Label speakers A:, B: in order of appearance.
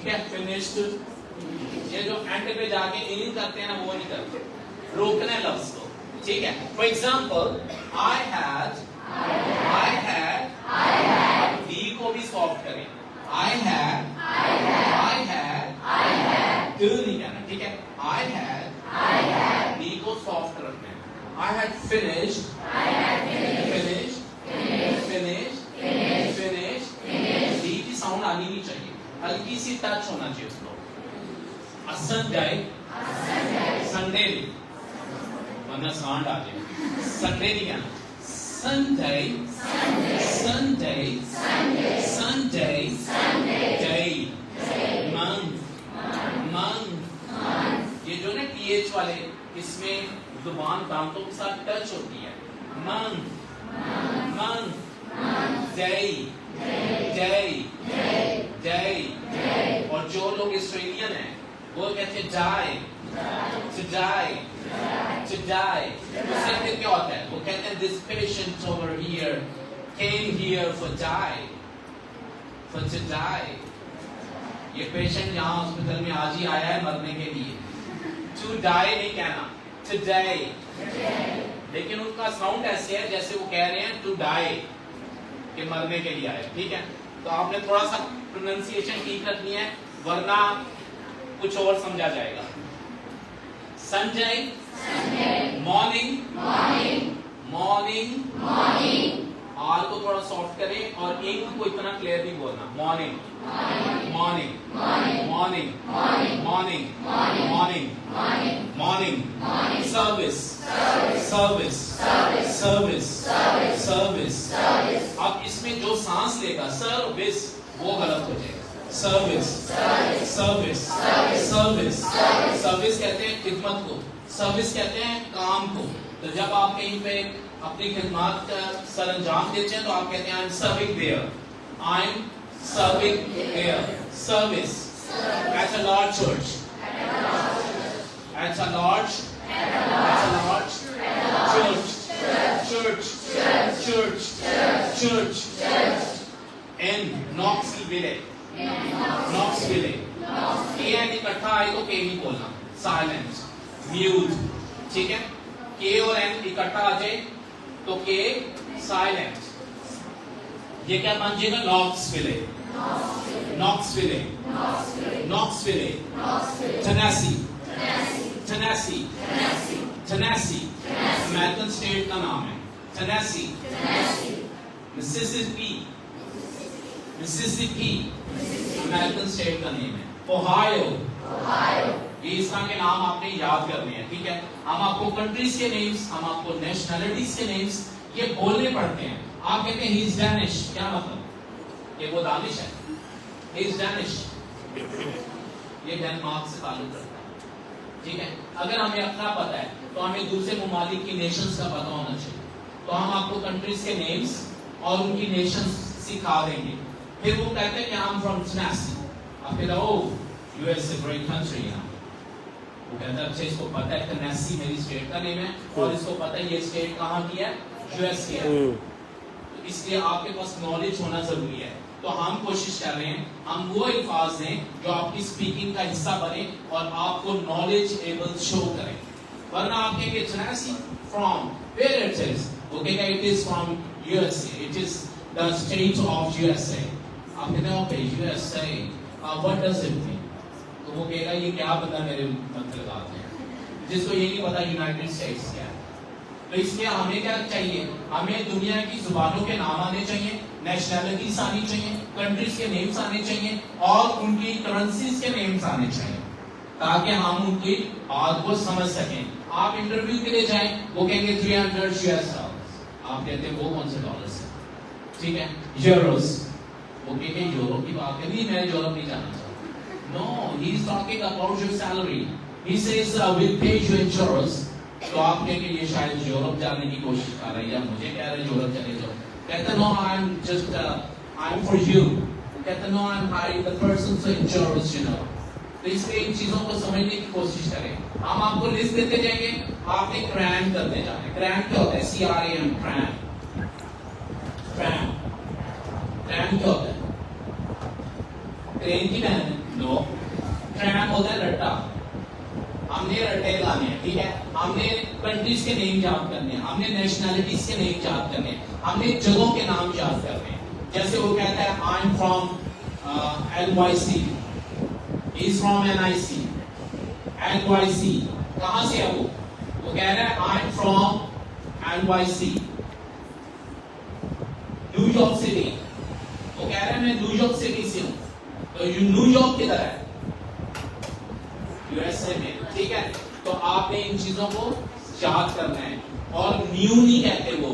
A: ठीक है, फिनिश्ड। ये जो एंड पे जाके इन करते हैं ना, वो नहीं करते, रोकना है लफ्ज को, ठीक है। For example I had, D को भी सॉफ्ट करें, आई हैड, टू नहीं कहना, ठीक है। आई हैड, डी को सॉफ्ट रखना है। आई हैड फिनिश्ड, डी की साउंड आनी नहीं चाहिए, हल्की सी टच होना चाहिए उसको। संडे, संडे वरना सांड आ जाए, संडे नहीं कहना, संडे, डे, मंथ, ये जो ना टीएच वाले, इसमें जुबान दांतों के साथ टच होती है। मंथ, डे, और जो लोग ऑस्ट्रेलियन हैं वो कहते हैं die, to die। उससे फिर क्या होता है, वो कहते हैं this patient over here came here for to die। ये पेशेंट यहाँ हॉस्पिटल में आज ही आया है मरने के लिए। to die नहीं कहना, today। लेकिन उनका साउंड ऐसे है जैसे वो कह रहे हैं to die, कि मरने के लिए आए, ठीक है। तो आपने थोड़ा सा प्रोनाउंसिएशन ठीक रखनी है, वरना कुछ और समझा जाएगा। संडे, मॉर्निंग, आर को थोड़ा सॉफ्ट करें और इंग को इतना क्लियरली बोलना। Morning, service. अब इसमें जो सांस लेगा सर्विस, वो गलत हो जाएगा। सर्विस कहते हैं खिदमत को, सर्विस कहते हैं काम को। तो जब आप कहीं पे अपनी खिदमत का सरंजाम देते हैं तो आप कहते हैं I am serving there, service. At a large church, church in Knoxville, के इकट्ठा आए तो के नहीं बोलना, साइलेंट, म्यूट, ठीक है। के और एन इकट्ठा आ जाए तो के साइलेंट। ये क्या बन जाएगा, Knoxville, Tennessee, अमेरिकन स्टेट का नाम है Tennessee, Mississippi, अमेरिकन स्टेट का नेम है। ओहायो, ये इस तरह के नाम आपने याद करने हैं, ठीक है। हम आपको कंट्रीज के नेम्स, हम आपको नेशनैलिटीज के नेम्स ये बोलने पड़ते हैं। आप कहते हैं ही इज डैनिश, क्या मतलब, ये वो दानिश है, ही इज डैनिश, ये डेनमार्क से ताल्लुक रखता है, ठीक है। अगर हमें अपना पता है तो हमें दूसरे ममालिक की नेशंस का पता होना चाहिए। तो हम आपको कंट्रीज के नेम्स और उनकी नेशंस सिखा देंगे। फिर वो कहते हैं कि आई एम फ्रॉम Tennessee, आप कहते हो यूएस ए ग्रेट कंट्री। वो कहता है अच्छा इसको पता है Tennessee मेरी स्टेट का नेम है और इसको पता है ये स्टेट कहाँ की है, यूएस की है। तो इसलिए आपके पास नॉलेज होना जरूरी है। तो हम कोशिश कर रहे हैं हम वो अल्फाज दें जो आपकी स्पीकिंग का हिस्सा बने और आपको नॉलेज एबल शो करें। वरना आप कहेंगे Tennessee from where it is, वो कहेगा it is from USA, it is the state of USA। आप कहते हो okay USA, what does it mean? तो वो कहेगा ये क्या पता मेरे मत लगाते हैं, जिसको ये नहीं पता यूनाइटेड स्टेट्स क्या है। तो इसलिए हमें क्या चाहिए, हमें दुनिया की जुबानों के नाम आने चाहिए, नेशनैलिटीज आनी चाहिए, कंट्रीज के नेम्स आने चाहिए और उनकी करेंसीज के नेम्स आने चाहिए, ताकि हम उनकी बात को समझ सकें। आप इंटरव्यू के लिए जाएं, वो कहेंगे $300, आप कहते हैं वो कौन से डॉलर्स है, ठीक है, यूरोस। वो कहेंगे यूरोप की बात है, नहीं मैं यूरोप नहीं जाना चाहता। No, he is talking about your salary. He says we'll pay you in euros। तो आप कहेंगे ये शायद यूरोप जाने की कोशिश कर रहे हैं या मुझे कह रहे हैं यूरोप चले जाओ। कहते no, I'm for you। कहते no, I'm hiring the person so in euros, you know। तो इसलिए इन चीजों को समझने की कोशिश करें। हम आपको लिस्ट देते जाएंगे, आपने क्रैम करते जाना है। क्रैम क्या होता है, CRAM, क्रैम क्या होता है, क्रेन की बहन है, नो। ट्रैम होता है रट्टा, हमने रट्टे लाने हैं, ठीक है। हमने कंट्रीज के नेम याद करने हैं, हमने नेशनैलिटीज के नेम याद करने हैं, हमने जगहों के नाम याद करने हैं। जैसे वो कहता है I am from NYC, he is from NIC। NYC कहां से है वो कह रहा है I am from NYC। New York city, वो कह रहा है मैं न्यूयॉर्क सिटी से हूं, तो न्यूयॉर्क किधर है? USA में, ठीक है। तो आपने इन चीजों को याद करना है। और न्यू नहीं कहते वो,